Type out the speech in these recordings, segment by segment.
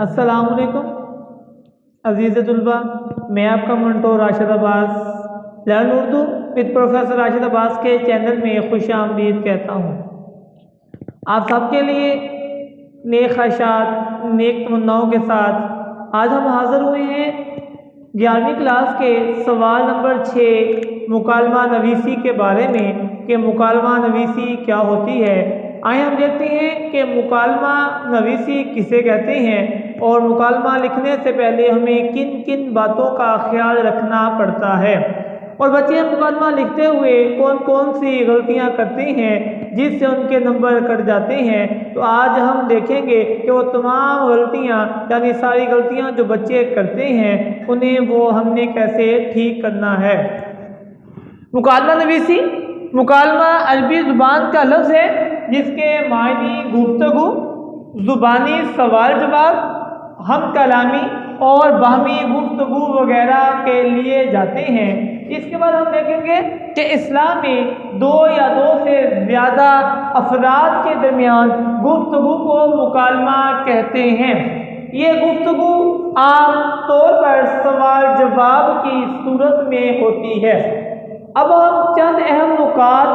السلام علیکم عزیز طلباء، میں آپ کا منٹو Rashid Abbas learn Urdu with professor Rashid Abbas کے چینل میں خوش آمدید کہتا ہوں۔ آپ سب کے لیے نیک خواہشات، نیک تمناؤں کے ساتھ آج ہم حاضر ہوئے ہیں 11ویں کلاس کے سوال نمبر 6 مکالمہ نویسی کے بارے میں کہ مکالمہ نویسی کیا ہوتی ہے۔ آئیں ہم دیکھتے ہیں کہ مکالمہ نویسی کسے کہتے ہیں اور مکالمہ لکھنے سے پہلے ہمیں کن کن باتوں کا خیال رکھنا پڑتا ہے، اور بچے مکالمہ لکھتے ہوئے کون کون سی غلطیاں کرتے ہیں جس سے ان کے نمبر کٹ جاتے ہیں۔ تو آج ہم دیکھیں گے کہ وہ تمام غلطیاں یعنی ساری غلطیاں جو بچے کرتے ہیں انہیں وہ ہم نے کیسے ٹھیک کرنا ہے۔ مکالمہ نویسی مکالمہ عربی زبان کا لفظ ہے جس کے معنی گفتگو، زبانی سوال جواب، ہم کلامی اور باہمی گفتگو وغیرہ کے لیے جاتے ہیں۔ اس کے بعد ہم دیکھیں گے کہ اسلام میں دو یا دو سے زیادہ افراد کے درمیان گفتگو کو مکالمہ کہتے ہیں۔ یہ گفتگو عام طور پر سوال جواب کی صورت میں ہوتی ہے۔ اب ہم چند اہم نکات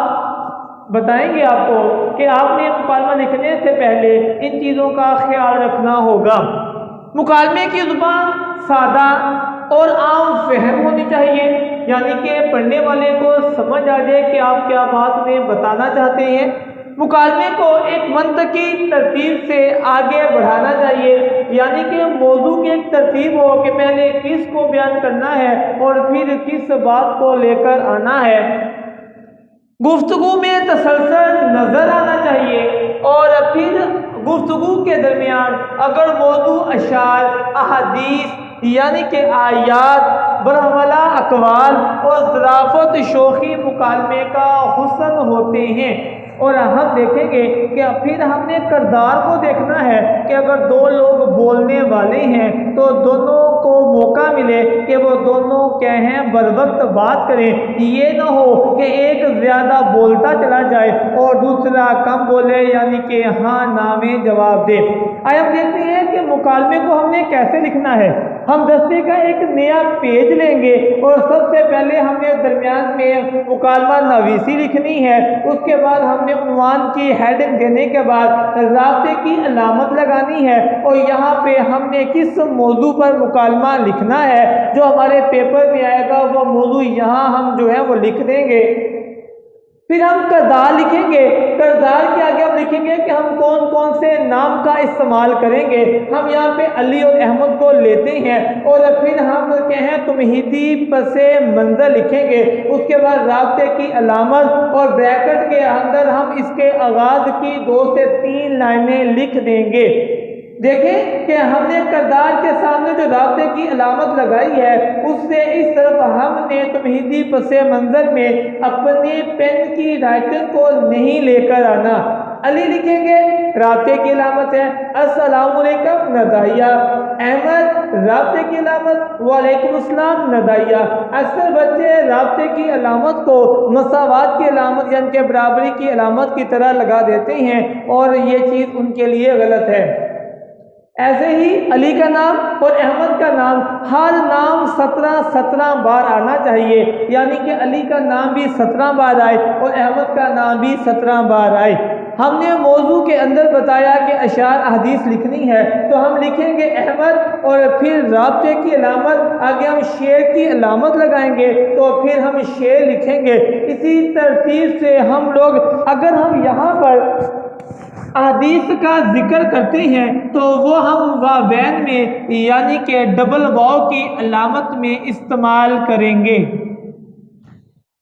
بتائیں گے آپ کو کہ آپ نے مکالمہ لکھنے سے پہلے ان چیزوں کا خیال رکھنا ہوگا۔ مکالمے کی زبان سادہ اور عام فہم ہونی چاہیے، یعنی کہ پڑھنے والے کو سمجھ آ جائے کہ آپ کیا بات میں بتانا چاہتے ہیں۔ مکالمے کو ایک منطقی ترتیب سے آگے بڑھانا چاہیے، یعنی کہ موضوع کی ایک ترتیب ہو کہ پہلے کس کو بیان کرنا ہے اور پھر کس بات کو لے کر آنا ہے۔ گفتگو میں تسلسل نظر آنا چاہیے، اور پھر گفتگو کے درمیان اگر موضوع اشعار، احادیث یعنی کہ آیات، برحملہ اقوال اور ظرافت شوخی مکالمے کا حسن ہوتے ہیں۔ اور ہم دیکھیں گے کہ پھر ہم نے کردار کو دیکھنا ہے کہ اگر دو لوگ بولنے والے ہیں تو دونوں کو موقع ملے کہ وہ دونوں کیا ہیں بر وقت بات کریں، یہ نہ ہو کہ ایک زیادہ بولتا چلا جائے اور دوسرا کم بولے یعنی کہ ہاں نا میں جواب دے۔ آئے ہم دیکھتے ہیں کہ مکالمے کو ہم نے کیسے لکھنا ہے۔ ہم دستے کا ایک نیا پیج لیں گے اور سب سے پہلے ہم نے درمیان میں مکالمہ نویسی لکھنی ہے۔ اس کے بعد ہم نے عنوان کی ہیڈنگ دینے کے بعد رابطے کی علامت لگانی ہے، اور یہاں پہ ہم نے کس موضوع پر مکالمہ لکھنا ہے جو ہمارے پیپر میں آئے گا وہ موضوع یہاں ہم جو ہے وہ لکھ دیں گے۔ پھر ہم کردار لکھیں گے۔ کردار کے آگے ہم لکھیں گے کہ ہم کون کون سے نام کا استعمال کریں گے۔ ہم یہاں پہ علی اور احمد کو لیتے ہیں، اور پھر ہم کہیں تمہیدی پس منظر لکھیں گے۔ اس کے بعد رابطے کی علامت اور بریکٹ کے اندر ہم اس کے آغاز کی 2 سے 3 لائنیں لکھ دیں گے۔ دیکھیں کہ ہم نے کردار کے سامنے جو رابطے کی علامت لگائی ہے اس سے اس طرف ہم نے تمہیدی پس منظر میں اپنے پین کی رائٹر کو نہیں لے کر آنا۔ علی لکھیں گے، رابطے کی علامت ہے السلام علیکم ندائیہ۔ احمد، رابطے کی علامت وعلیکم السلام ندائیہ۔ اکثر بچے رابطے کی علامت کو مساوات کی علامت یعنی کہ برابری کی علامت کی طرح لگا دیتے ہیں، اور یہ چیز ان کے لیے غلط ہے۔ ایسے ہی علی کا نام اور احمد کا نام ہر نام 17 بار آنا چاہیے، یعنی کہ علی کا نام بھی 17 بار آئے اور احمد کا نام بھی 17 بار آئے۔ ہم نے موضوع کے اندر بتایا کہ اشعار احادیث لکھنی ہے، تو ہم لکھیں گے احمد اور پھر رابطے کی علامت آگے ہم شعر کی علامت لگائیں گے تو پھر ہم شعر لکھیں گے۔ اسی ترتیب سے ہم لوگ اگر ہم یہاں پر احادیث کا ذکر کرتے ہیں تو وہ ہم واوین میں یعنی کہ ڈبل واو کی علامت میں استعمال کریں گے۔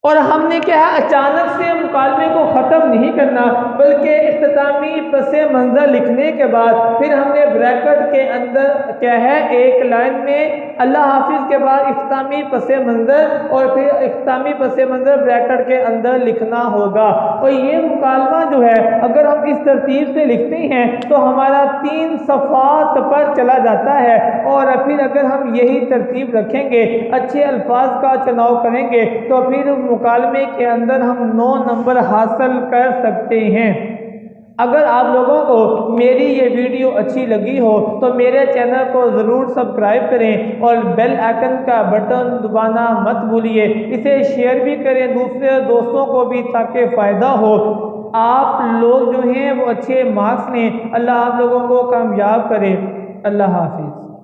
اور ہم نے کہا اچانک سے مکالمے کو ختم نہیں کرنا، بلکہ اختتامی پس منظر لکھنے کے بعد پھر ہم نے بریکٹ کے اندر کیا ہے ایک لائن میں اللہ حافظ کے بعد اختتامی پس منظر اور پھر اختتامی پس منظر بریکٹ کے اندر لکھنا ہوگا۔ اور یہ مکالمہ جو ہے اگر ہم اس ترتیب سے لکھتے ہیں تو ہمارا 3 صفحات پر چلا جاتا ہے، اور پھر اگر ہم یہی ترتیب رکھیں گے، اچھے الفاظ کا چناؤ کریں گے تو پھر مکالمے کے اندر ہم 9 نمبر حاصل کر سکتے ہیں۔ اگر آپ لوگوں کو میری یہ ویڈیو اچھی لگی ہو تو میرے چینل کو ضرور سبسکرائب کریں اور بیل آئکن کا بٹن دبانا مت بھولیے، اسے شیئر بھی کریں دوسرے دوستوں کو بھی تاکہ فائدہ ہو۔ آپ لوگ جو ہیں وہ اچھے مارکس لیں، اللہ آپ لوگوں کو کامیاب کرے۔ اللہ حافظ۔